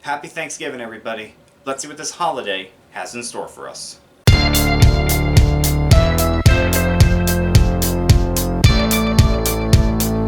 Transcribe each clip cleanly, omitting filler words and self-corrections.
Happy Thanksgiving, everybody. Let's see what this holiday has in store for us.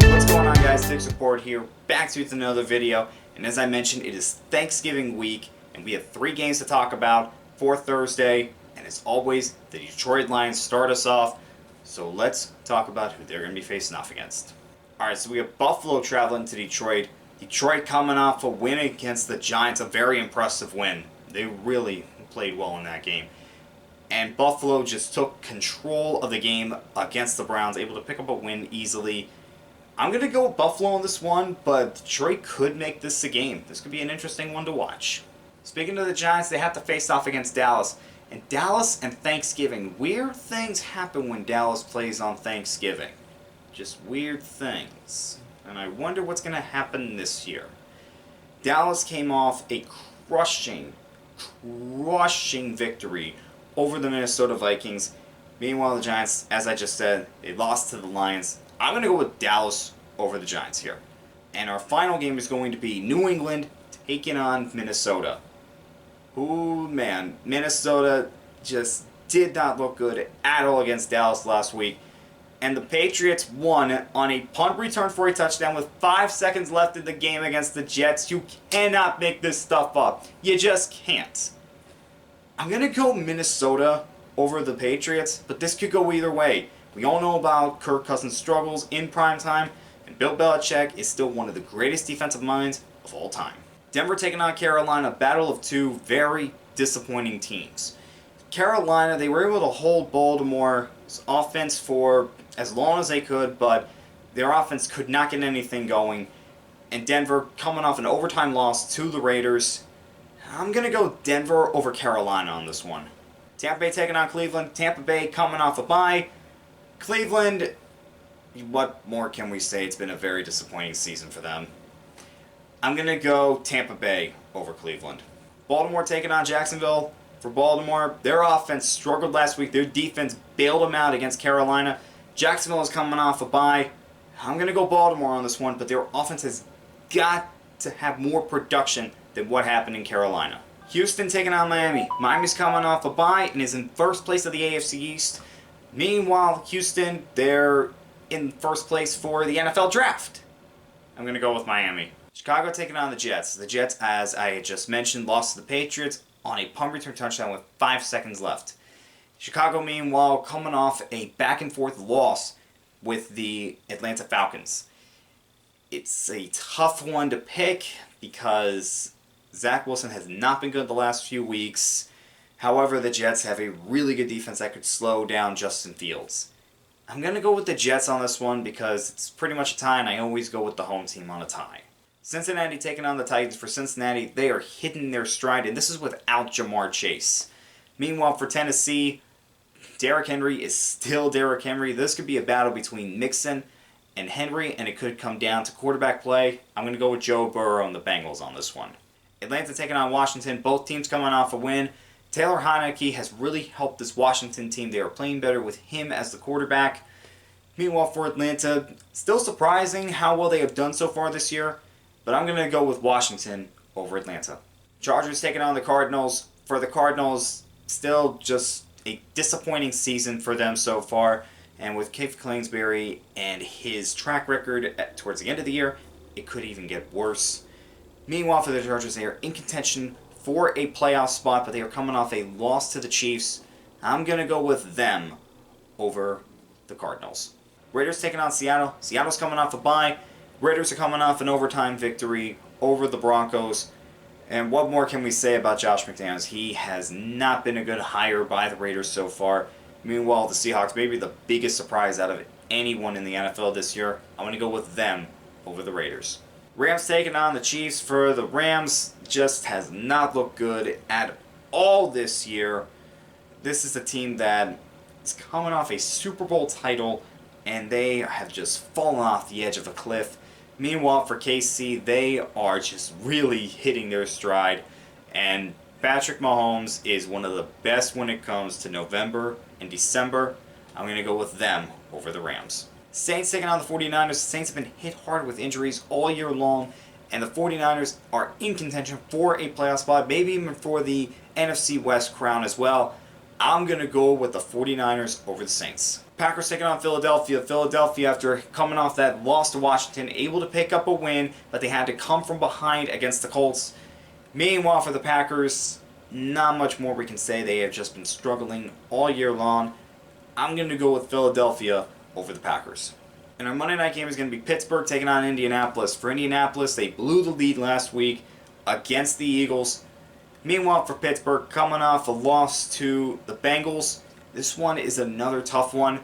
What's going on, guys? Dick Support here, back to another video. And as I mentioned, it is Thanksgiving week, and we have 3 games to talk about for Thursday. And as always, the Detroit Lions start us off. So let's talk about who they're going to be facing off against. Alright, so we have Buffalo traveling to Detroit. Detroit coming off a win against the Giants, a very impressive win. They really played well in that game. And Buffalo just took control of the game against the Browns, able to pick up a win easily. I'm going to go with Buffalo on this one, but Detroit could make this a game. This could be an interesting one to watch. Speaking of the Giants, they have to face off against Dallas. And Dallas and Thanksgiving, weird things happen when Dallas plays on Thanksgiving. Just weird things. And I wonder what's going to happen this year. Dallas came off a crushing victory over the Minnesota Vikings. Meanwhile, the Giants, as I just said, they lost to the Lions. I'm going to go with Dallas over the Giants here. And our final game is going to be New England taking on Minnesota. Ooh, man. Minnesota just did not look good at all against Dallas last week. And the Patriots won on a punt return for a touchdown with 5 seconds left in the game against the Jets. You cannot make this stuff up. You just can't. I'm going to go Minnesota over the Patriots, but this could go either way. We all know about Kirk Cousins' struggles in primetime, and Bill Belichick is still one of the greatest defensive minds of all time. Denver taking on Carolina, battle of 2 very disappointing teams. Carolina, they were able to hold Baltimore's offense for as long as they could, but their offense could not get anything going. And Denver coming off an overtime loss to the Raiders. I'm going to go Denver over Carolina on this one. Tampa Bay taking on Cleveland. Tampa Bay coming off a bye. Cleveland, what more can we say? It's been a very disappointing season for them. I'm going to go Tampa Bay over Cleveland. Baltimore taking on Jacksonville. For Baltimore, their offense struggled last week. Their defense bailed them out against Carolina. Jacksonville is coming off a bye. I'm going to go Baltimore on this one, but their offense has got to have more production than what happened in Carolina. Houston taking on Miami. Miami's coming off a bye and is in first place of the AFC East. Meanwhile, Houston, they're in first place for the NFL Draft. I'm going to go with Miami. Chicago taking on the Jets. The Jets, as I just mentioned, lost to the Patriots on a punt return touchdown with 5 seconds left. Chicago, meanwhile, coming off a back-and-forth loss with the Atlanta Falcons. It's a tough one to pick because Zach Wilson has not been good the last few weeks. However, the Jets have a really good defense that could slow down Justin Fields. I'm going to go with the Jets on this one because it's pretty much a tie, and I always go with the home team on a tie. Cincinnati taking on the Titans. For Cincinnati, they are hitting their stride, and this is without Jamar Chase. Meanwhile, for Tennessee, Derrick Henry is still Derrick Henry. This could be a battle between Mixon and Henry, and it could come down to quarterback play. I'm going to go with Joe Burrow and the Bengals on this one. Atlanta taking on Washington. Both teams coming off a win. Taylor Heinicke has really helped this Washington team. They are playing better with him as the quarterback. Meanwhile, for Atlanta, still surprising how well they have done so far this year. But I'm going to go with Washington over Atlanta. Chargers taking on the Cardinals. For the Cardinals, still just a disappointing season for them so far. And with Cliff Kingsbury and his track record towards the end of the year, it could even get worse. Meanwhile, for the Chargers, they are in contention for a playoff spot, but they are coming off a loss to the Chiefs. I'm going to go with them over the Cardinals. Raiders taking on Seattle. Seattle's coming off a bye. Raiders are coming off an overtime victory over the Broncos. And what more can we say about Josh McDaniels? He has not been a good hire by the Raiders so far. Meanwhile, the Seahawks, maybe the biggest surprise out of anyone in the NFL this year. I'm going to go with them over the Raiders. Rams taking on the Chiefs. For the Rams, just has not looked good at all this year. This is a team that is coming off a Super Bowl title, and they have just fallen off the edge of a cliff. Meanwhile, for KC, they are just really hitting their stride, and Patrick Mahomes is one of the best when it comes to November and December. I'm going to go with them over the Rams. Saints taking on the 49ers. The Saints have been hit hard with injuries all year long, and the 49ers are in contention for a playoff spot, maybe even for the NFC West crown as well. I'm going to go with the 49ers over the Saints. Packers taking on Philadelphia. Philadelphia, after coming off that loss to Washington, able to pick up a win, but they had to come from behind against the Colts. Meanwhile, for the Packers, not much more we can say. They have just been struggling all year long. I'm going to go with Philadelphia over the Packers. And our Monday night game is going to be Pittsburgh taking on Indianapolis. For Indianapolis, they blew the lead last week against the Eagles. Meanwhile, for Pittsburgh, coming off a loss to the Bengals, this one is another tough one,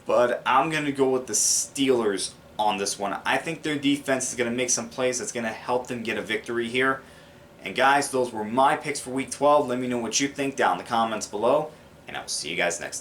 but I'm going to go with the Steelers on this one. I think their defense is going to make some plays that's going to help them get a victory here. And guys, those were my picks for Week 12. Let me know what you think down in the comments below, and I will see you guys next time.